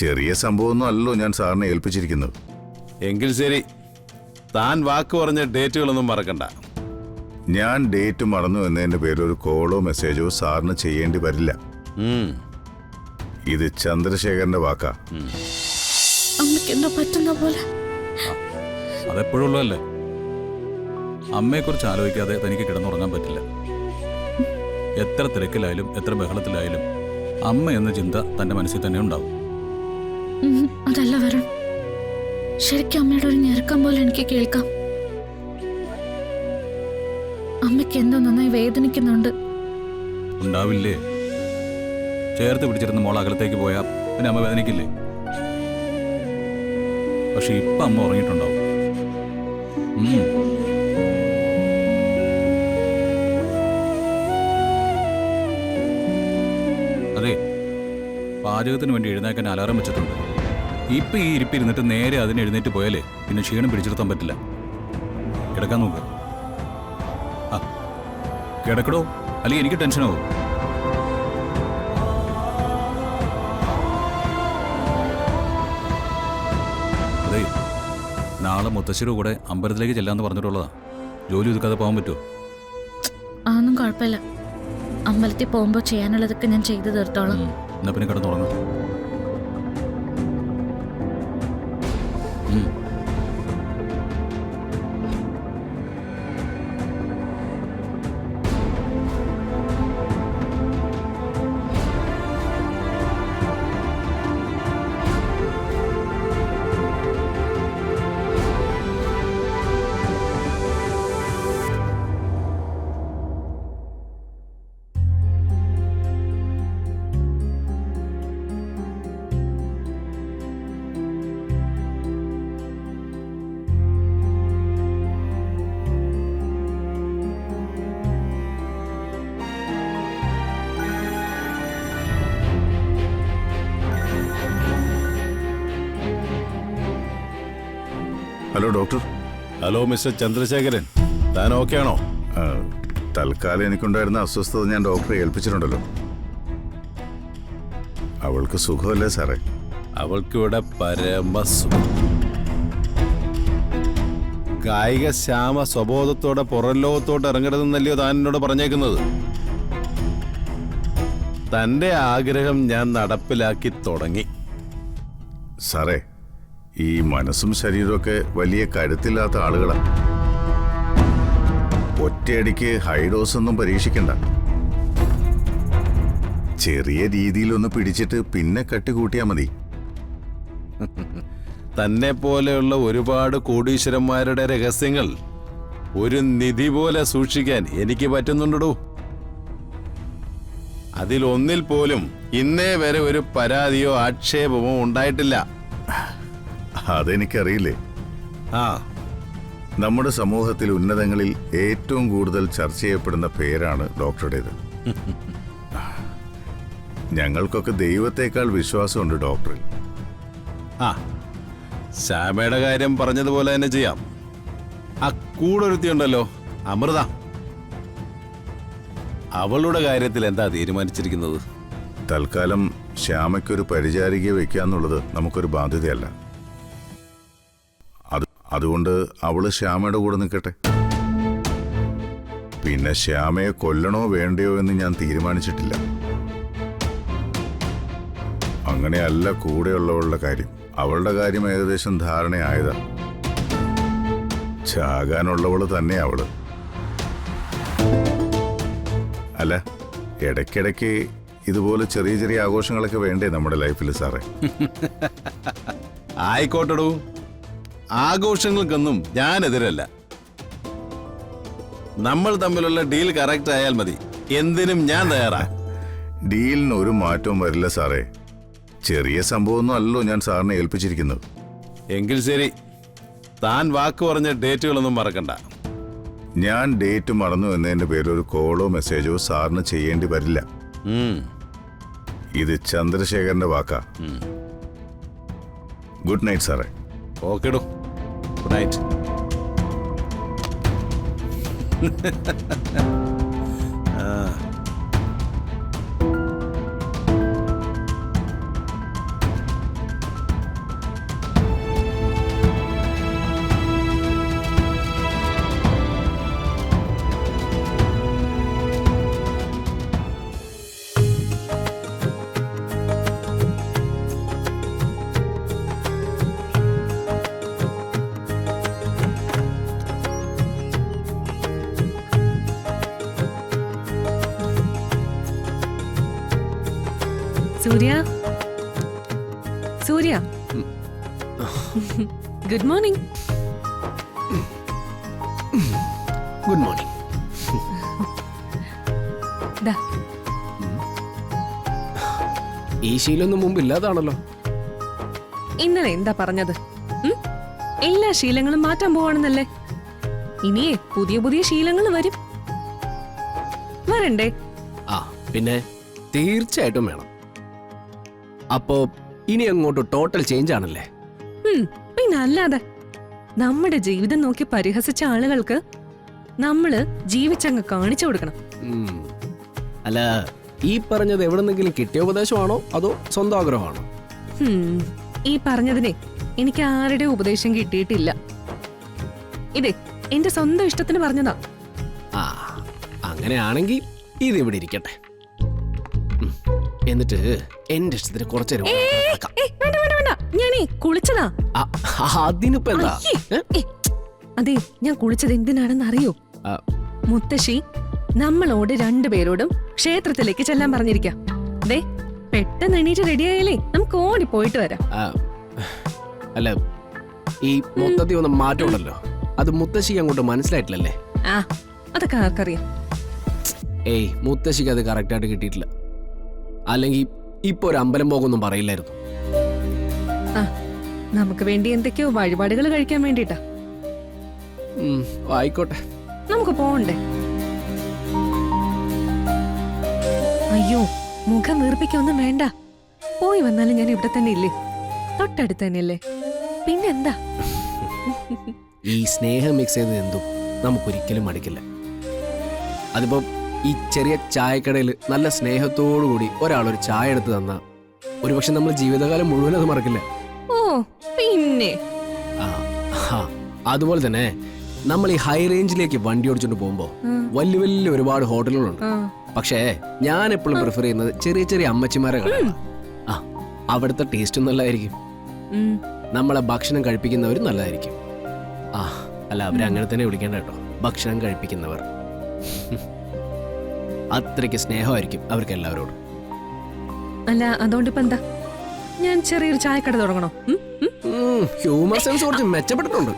ചെറിയ സംഭവമൊന്നും അല്ലല്ലോ ഞാൻ സാറിനെ ഏൽപ്പിച്ചിരിക്കുന്നത്. എങ്കിൽ ശരി, താൻ വാക്ക് പറഞ്ഞ ഡേറ്റുകളൊന്നും മറക്കണ്ട. ഞാൻ ഡേറ്റ് മറന്നു എന്നതിന്റെ പേരിൽ ഒരു കോളോ മെസ്സേജോ സാറിന് ചെയ്യേണ്ടി വരില്ല. ഇത് ചന്ദ്രശേഖരന്റെ വാക്കാ. അമ്മയ്ക്ക് എന്തോ പറ്റുന്ന പോലെ. അതെപ്പോഴും ഉള്ളതല്ലേ. അമ്മയെക്കുറിച്ച് ആലോചിക്കാതെ തനിക്ക് കിടന്നുറങ്ങാൻ പറ്റില്ല. എത്ര തിരക്കിലായാലും എത്ര ബഹളത്തിലായാലും അമ്മ എന്ന ചിന്ത തന്റെ മനസ്സിൽ തന്നെ ഉണ്ടാവും. അതല്ല വരും, ശരിക്കും അമ്മയുടെ ഒരു ഞെരുക്കം പോലെ എനിക്ക് കേൾക്കാം. അമ്മയ്ക്ക് എന്തോ നന്നായി വേദനിക്കുന്നുണ്ട്. ഉണ്ടാവില്ലേ? ചേർത്ത് പിടിച്ചിരുന്ന മോൾ അകലത്തേക്ക് പോയാൽ പിന്നെ അമ്മ വേദനിക്കില്ലേ? പക്ഷെ ഇപ്പൊ അമ്മ ഉറങ്ങിയിട്ടുണ്ടാവും. അതെ, പാചകത്തിന് വേണ്ടി എഴുന്നേക്കാൻ അലാറം വെച്ചിട്ടുണ്ട്. ഇപ്പൊ ഈ ഇരിപ്പിരുന്നിട്ട് നേരെ അതിന് എഴുന്നേറ്റ് പോയാലേ പിന്നെ ക്ഷീണം പിടിച്ചെടുത്താൻ പറ്റില്ല. കിടക്കാൻ നോക്ക്. ആ കിടക്കടോ, അല്ലെങ്കിൽ എനിക്ക് ടെൻഷനാവും. അതെ, നാളെ മുത്തശ്ശിയുടെ കൂടെ അമ്പലത്തിലേക്ക് ചെല്ലാന്ന് പറഞ്ഞിട്ടുള്ളതാ. ജോലി ഒതുക്കാതെ പോകാൻ പറ്റുമോ? അതൊന്നും കുഴപ്പമില്ല. അമ്പലത്തിൽ പോകുമ്പോ ചെയ്യാനുള്ളതൊക്കെ ഞാൻ ചെയ്തു തീർത്തോളാം. എന്നാ പിന്നെ കിടന്നുറങ്ങും. Hello doctor. Hello mister Chandrasekharan, താൻ ഓക്കെ ആണോ? തൽക്കാലം എനിക്കുണ്ടായിരുന്ന അസ്വസ്ഥത ഞാൻ ഡോക്ടറെ ഏൽപ്പിച്ചിട്ടുണ്ടല്ലോ. അവൾക്ക് സുഖമല്ലേ സാറേ? അവൾക്കിവിടെ പരമസുഖം. കായിക ശ്യാമ സ്വബോധത്തോടെ പുറം ലോകത്തോട്ട് ഇറങ്ങരുതെന്നല്ലയോ താൻ എന്നോട് പറഞ്ഞേക്കുന്നത്? തന്റെ ആഗ്രഹം ഞാൻ നടപ്പിലാക്കി തുടങ്ങി. സാറേ, ഈ മനസ്സും ശരീരമൊക്കെ വലിയ കരുത്തില്ലാത്ത ആളുകളാണ്. ഒറ്റയടിക്ക് ഹൈഡോസ് ഒന്നും പരീക്ഷിക്കണ്ട. ചെറിയ രീതിയിലൊന്ന് പിടിച്ചിട്ട് പിന്നെ കട്ടികൂട്ടിയാ മതി. തന്നെ പോലെയുള്ള ഒരുപാട് കോടീശ്വരന്മാരുടെ രഹസ്യങ്ങൾ ഒരു നിധി പോലെ സൂക്ഷിക്കാൻ എനിക്ക് പറ്റുന്നുണ്ടോ? അതിലൊന്നിൽ പോലും ഇന്നേ വരെ ഒരു പരാതിയോ ആക്ഷേപമോ ഉണ്ടായിട്ടില്ല. അതെനിക്കറിയില്ലേ. ആ, നമ്മുടെ സമൂഹത്തിൽ ഉന്നതങ്ങളിൽ ഏറ്റവും കൂടുതൽ ചർച്ച ചെയ്യപ്പെടുന്ന പേരാണ് ഡോക്ടറുടേത്. ഞങ്ങൾക്കൊക്കെ ദൈവത്തെക്കാൾ വിശ്വാസമുണ്ട് ഡോക്ടറിൽ. ആ, ശ്യാമയുടെ കാര്യം പറഞ്ഞതുപോലെ തന്നെ ചെയ്യാം. ആ കൂടൊരുത്തിയുണ്ടല്ലോ, അമൃത, അവളുടെ കാര്യത്തിൽ എന്താ തീരുമാനിച്ചിരിക്കുന്നത്? തൽക്കാലം ശ്യാമയ്ക്കൊരു പരിചാരികയെ വെക്കാന്നുള്ളത് നമുക്കൊരു ബാധ്യതയല്ല. അതുകൊണ്ട് അവള് ശ്യാമയുടെ കൂടെ നിൽക്കട്ടെ. പിന്നെ ശ്യാമയെ കൊല്ലണോ വേണ്ടയോ എന്ന് ഞാൻ തീരുമാനിച്ചിട്ടില്ല. അങ്ങനെയല്ല കൂടെയുള്ളവളുടെ കാര്യം. അവളുടെ കാര്യം ഏകദേശം ധാരണയായതാ. ചാകാനുള്ളവള് തന്നെ അവള്. അല്ല, ഇടയ്ക്കിടയ്ക്ക് ഇതുപോലെ ചെറിയ ചെറിയ ആഘോഷങ്ങളൊക്കെ വേണ്ടേ നമ്മുടെ ലൈഫിൽ സാറേ? ആയിക്കോട്ടെടൂ, ആഘോഷങ്ങൾക്കൊന്നും ഞാനെതിരല്ല. നമ്മൾ തമ്മിലുള്ള ഡീൽ കറക്റ്റ് ആയാൽ മതി. എന്തിനും ഞാൻ തയ്യാറാ. ഡീലിന് ഒരു മാറ്റവും വരില്ല സാറേ. ചെറിയ സംഭവമൊന്നും അല്ലല്ലോ ഞാൻ സാറിനെ ഏൽപ്പിച്ചിരിക്കുന്നത്. എങ്കിൽ ശരി, താൻ വാക്ക് പറഞ്ഞ ഡേറ്റുകളൊന്നും മറക്കണ്ട. ഞാൻ ഡേറ്റ് മറന്നു എന്നതിന്റെ പേരിൽ ഒരു കോളോ മെസ്സേജോ സാറിന് ചെയ്യേണ്ടി വരില്ല. ഇത് ചന്ദ്രശേഖരന്റെ വാക്കാ. ഗുഡ് നൈറ്റ് സാറേ. ഓക്കെടോ, ഗുഡ് നൈറ്റ്. സൂര്യ സൂര്യ ഗുഡ് മോർണിംഗ്. Good morning. ദാ ഈ ശീലമൊന്നും മുമ്പ് ഇല്ലാതാണല്ലോ. ഇന്നലെ എന്താ പറഞ്ഞത്? എല്ലാ ശീലങ്ങളും മാറ്റാൻ പോവാണെന്നല്ലേ? ഇനിയേ പുതിയ പുതിയ ശീലങ്ങൾ വരും. വരണ്ടേ? ആ പിന്നെ തീർച്ചയായിട്ടും വേണം. അപ്പോ ഇനി അങ്ങോട്ട് ടോട്ടൽ ചേഞ്ച് ആണല്ലേ? പിന്നെ അല്ലാതെ നമ്മുടെ ജീവിതം നോക്കി പരിഹസിച്ച ആളുകൾക്ക് നമ്മള് ജീവിച്ചങ്ങ് കാണിച്ചു കൊടുക്കണം. അല്ല, ഈ പറഞ്ഞത് എവിടെന്നെങ്കിലും കിട്ടിയ ഉപദേശമാണോ അതോ സ്വന്തം ആഗ്രഹമാണോ? ഈ പറഞ്ഞതിനെ എനിക്ക് ആരുടെ ഉപദേശം കിട്ടിയിട്ടില്ല. ഇതേ എന്റെ സ്വന്തം ഇഷ്ടത്തിന് പറഞ്ഞതാ. ആ അങ്ങനെയാണെങ്കിൽ ഇത് ഇവിടെ ഇരിക്കട്ടെ. എന്നിട്ട് എന്റെ ഇഷ്ടത്തിന് കുറച്ചു നേരം നടക്കാം. വേണ്ട വേണ്ട വേണ്ട, ഞാനേ കുളിച്ചതാ. അതിനിപ്പോ എന്താ? അതെ, ഞാൻ കുളിച്ചത് എന്തിനാണെന്ന് അറിയോ? മുത്തശ്ശി നമ്മളോട് രണ്ടുപേരോടും ക്ഷേത്രത്തിലേക്ക് ചെല്ലാൻ പറഞ്ഞിരിക്കാം. ദേ പെട്ടെന്ന് എണീറ്റ് റെഡിയായാലേ നമുക്ക് ഓടി പോയിട്ട് വരാം. അല്ല, ഈ മൊത്തത്തിൽ ഒന്ന് മാറ്റം ഉണ്ടല്ലോ, അത് മുത്തശ്ശിക്ക് അങ്ങോട്ട് മനസ്സിലായിട്ടില്ലല്ലേ? ആ അതൊക്കെ ആർക്കറിയാം. ഏയ്, മുത്തശ്ശിക്ക് അത് കറക്റ്റായിട്ട് കിട്ടിയിട്ടില്ല. അല്ലെങ്കിൽ ഇപ്പൊ ഒരു അമ്പലം പോകുമെന്നും പറയില്ലായിരുന്നു. ആ നമുക്ക് വേണ്ടി എന്തൊക്കെയോ വഴിപാടുകൾ കഴിക്കാൻ വേണ്ടിട്ടാ. ആയിക്കോട്ടെ, നമുക്ക് പോണ്ടേ? അയ്യോ, മുഖം വീർപ്പിക്കൊന്നും വേണ്ട. പോയി വന്നാലും ഞാൻ ഇവിടെ തന്നെ ഇല്ലേ, തൊട്ടടുത്ത് തന്നെയല്ലേ. പിന്നെന്താ? ഈ സ്നേഹം മിക്സ് ചെയ്ത് എന്തും നമുക്കൊരിക്കലും മടുക്കില്ല. അതിപ്പോ ഈ ചെറിയ ചായക്കടയിൽ നല്ല സ്നേഹത്തോടു കൂടി ഒരാളൊരു ചായ എടുത്ത് തന്ന ഒരുപക്ഷെ നമ്മൾ ജീവിതകാലം മുഴുവൻ അത് മറക്കില്ല. ഓ പിന്നെ അതുപോലെ തന്നെ നമ്മൾ ഈ ഹൈ റേഞ്ചിലേക്ക് വണ്ടി ഓടിച്ചോണ്ട് പോകുമ്പോ വലിയ വലിയ ഒരുപാട് ഹോട്ടലുകളുണ്ട്. പക്ഷേ ഞാൻ എപ്പോഴും പ്രിഫർ ചെയ്യുന്നത് ചെറിയ ചെറിയ അമ്മച്ചിമാരെ കടകളാണ്. ആ അവിടുത്തെ ടേസ്റ്റും നല്ലതായിരിക്കും, നമ്മളെ ഭക്ഷണം കഴിപ്പിക്കുന്നവരും നല്ലതായിരിക്കും. ആ അല്ല, അവരങ്ങനെ തന്നെ വിളിക്കേണ്ട കേട്ടോ, ഭക്ഷണം കഴിപ്പിക്കുന്നവർ. അത്രയ്ക്ക് സ്നേഹമായിരിക്കും അവർക്ക് എല്ലാവരോടും. അല്ല, അതുകൊണ്ടിപ്പോ എന്താ, ഞാൻ ചെറിയൊരു ചായക്കട തുടങ്ങണോ? ഹ്യൂമർ സെൻസ് കുറച്ച് മെച്ചപ്പെട്ടിട്ടുണ്ട്.